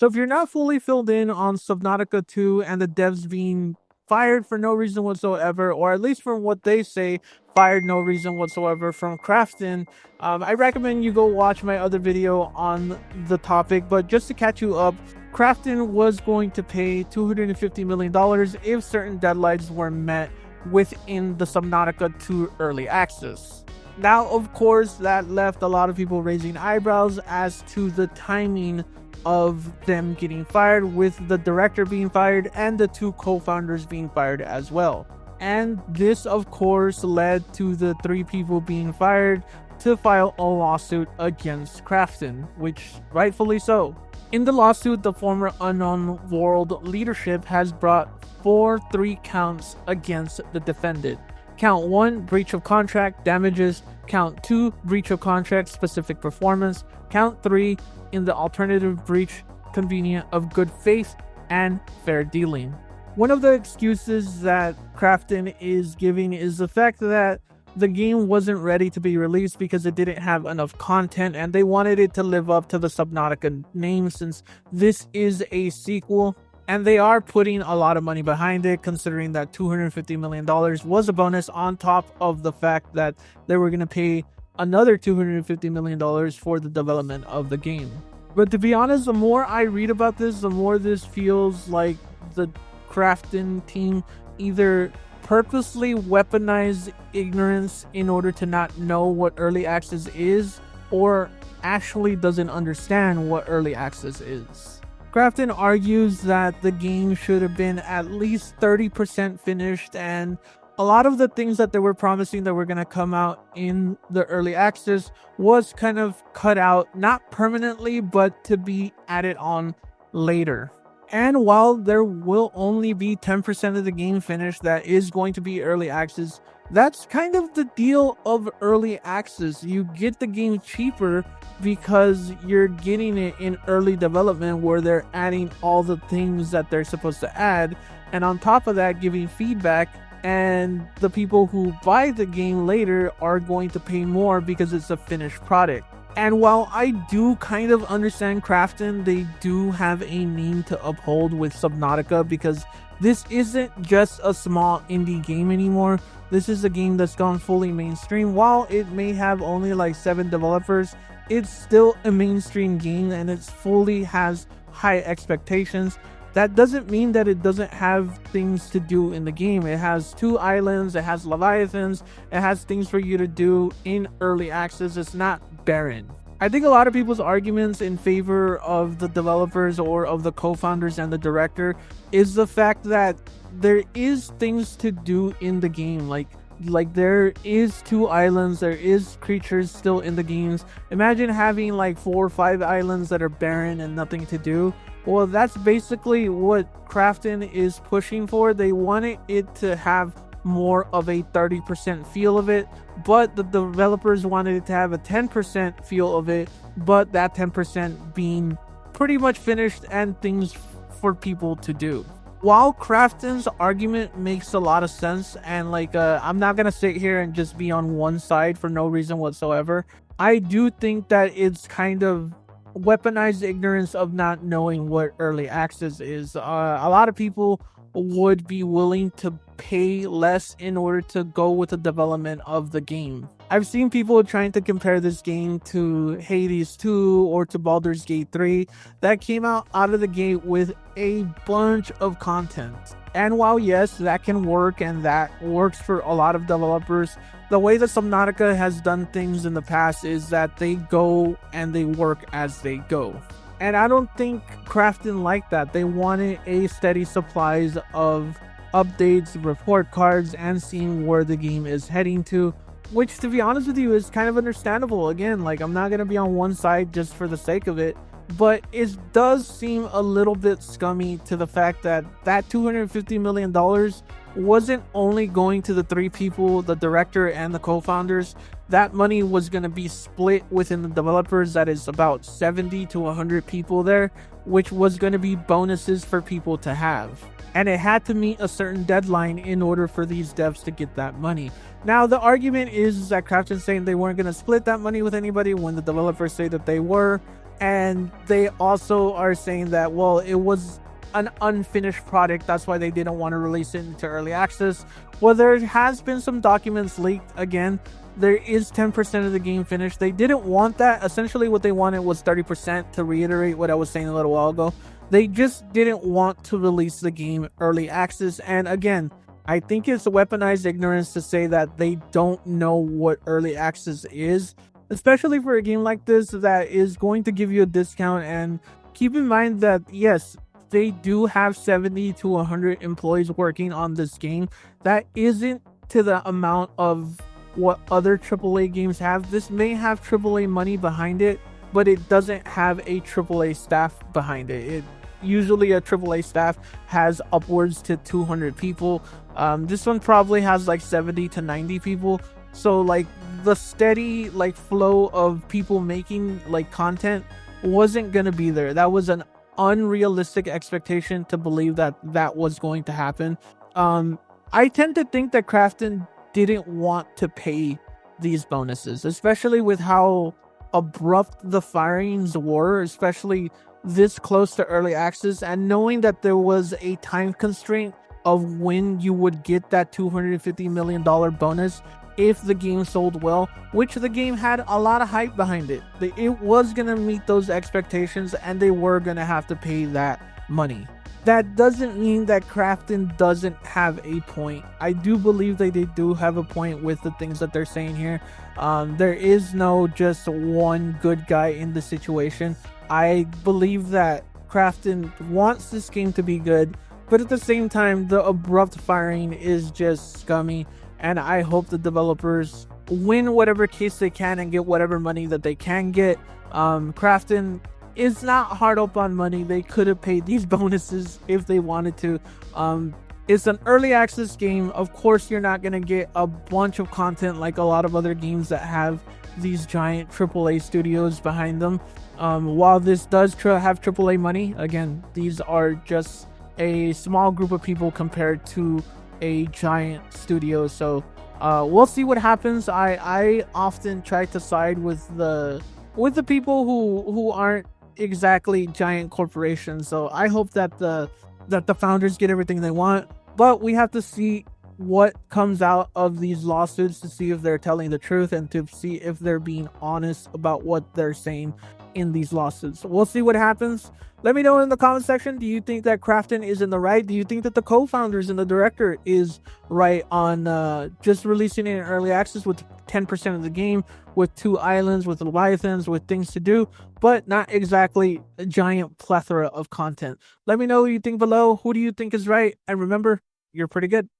So if you're not fully filled in on Subnautica 2 and the devs being fired for no reason whatsoever, or at least from what they say, fired no reason whatsoever from Krafton, I recommend you go watch my other video on the topic. But just to catch you up, Krafton was going to pay $250 million if certain deadlines were met within the Subnautica 2 early access. Now, of course, that left a lot of people raising eyebrows as to the timing of them getting fired, with the director being fired and the two co-founders being fired as well. And this, of course, led to the three people being fired to file a lawsuit against Krafton, which rightfully so. In the lawsuit, the former Unknown World leadership has brought 3 counts against the defendant. Count 1, breach of contract, damages. Count 2, breach of contract, specific performance. Count 3, in the alternative breach, convenient of good faith and fair dealing. One of the excuses that Krafton is giving is the fact that the game wasn't ready to be released because it didn't have enough content, and they wanted it to live up to the Subnautica name since this is a sequel. And they are putting a lot of money behind it, considering that $250 million was a bonus on top of the fact that they were going to pay another $250 million for the development of the game. But to be honest, the more I read about this, the more this feels like the Krafton team either purposely weaponized ignorance in order to not know what early access is, or actually doesn't understand what early access is. Krafton argues that the game should have been at least 30% finished, and a lot of the things that they were promising that were going to come out in the early access was kind of cut out, not permanently, but to be added on later. And while there will only be 10% of the game finished that is going to be early access, that's kind of the deal of early access. You get the game cheaper because you're getting it in early development where they're adding all the things that they're supposed to add, and on top of that giving feedback, and the people who buy the game later are going to pay more because it's a finished product. And while I do kind of understand Krafton, they do have a name to uphold with Subnautica, because this isn't just a small indie game anymore. This is a game that's gone fully mainstream. While it may have only like 7 developers, it's still a mainstream game and it fully has high expectations. That doesn't mean that it doesn't have things to do in the game. It has 2 islands, it has Leviathans, it has things for you to do in early access. It's not barren. I think a lot of people's arguments in favor of the developers or of the co-founders and the director is the fact that there is things to do in the game. Like there is 2 islands, there is creatures still in the games. Imagine having like 4 or 5 islands that are barren and nothing to do. Well, that's basically what Krafton is pushing for. They wanted it to have more of a 30% feel of it, but the developers wanted it to have a 10% feel of it, but that 10% being pretty much finished and things for people to do. While Krafton's argument makes a lot of sense, and I'm not gonna sit here and just be on one side for no reason whatsoever, I do think that it's kind of weaponized ignorance of not knowing what early access is. A lot of people would be willing to pay less in order to go with the development of the game. I've seen people trying to compare this game to Hades 2 or to Baldur's Gate 3 that came out of the gate with a bunch of content. And while yes, that can work and that works for a lot of developers, the way that Subnautica has done things in the past is that they go and they work as they go. And I don't think Krafton liked that. They wanted a steady supplies of updates, report cards, and seeing where the game is heading to, which, to be honest with you, is kind of understandable. Again, I'm not going to be on one side just for the sake of it, but it does seem a little bit scummy to the fact that that $250 million wasn't only going to the 3 people, the director and the co-founders. That money was going to be split within the developers. That is about 70 to 100 people there, which was going to be bonuses for people to have. And it had to meet a certain deadline in order for these devs to get that money. Now, the argument is that Krafton's saying they weren't going to split that money with anybody when the developers say that they were. And they also are saying that, well, it was an unfinished product. That's why they didn't want to release it into early access. Well, there has been some documents leaked. Again, there is 10% of the game finished. They didn't want that. Essentially, what they wanted was 30%, to reiterate what I was saying a little while ago. They just didn't want to release the game early access. And again, I think it's weaponized ignorance to say that they don't know what early access is, especially for a game like this that is going to give you a discount. And keep in mind that, yes, they do have 70 to 100 employees working on this game. That isn't to the amount of what other AAA games have. This may have AAA money behind it, but it doesn't have a AAA staff behind it. Usually a AAA staff has upwards to 200 people. This one probably has like 70 to 90 people. So like the steady like flow of people making like content wasn't gonna be there. That was an unrealistic expectation to believe that that was going to happen. I tend to think that Krafton didn't want to pay these bonuses, especially with how abrupt the firings were, especially this close to early access, and knowing that there was a time constraint of when you would get that $250 million bonus if the game sold well, which the game had a lot of hype behind it. It was going to meet those expectations, and they were going to have to pay that money. That doesn't mean that Krafton doesn't have a point. I do believe that they do have a point with the things that they're saying here. There is no just one good guy in the situation. I believe that Krafton wants this game to be good, but at the same time, the abrupt firing is just scummy, and I hope the developers win whatever case they can and get whatever money that they can get. Krafton is not hard up on money. They could have paid these bonuses if they wanted to. It's an early access game. Of course, you're not going to get a bunch of content like a lot of other games that have these giant AAA studios behind them. While this does have AAA money, again, these are just a small group of people compared to a giant studio. So we'll see what happens. I often try to side with the people who aren't exactly giant corporations. So I hope that the founders get everything they want, but we have to see what comes out of these lawsuits to see if they're telling the truth and to see if they're being honest about what they're saying in these lawsuits. We'll see what happens. Let me know in the comment section. Do you think that Krafton is in the right? Do you think that the co-founders and the director is right on just releasing it in early access with 10% of the game, with 2 islands, with Leviathans, with things to do, but not exactly a giant plethora of content? Let me know what you think below. Who do you think is right? And remember, you're pretty good.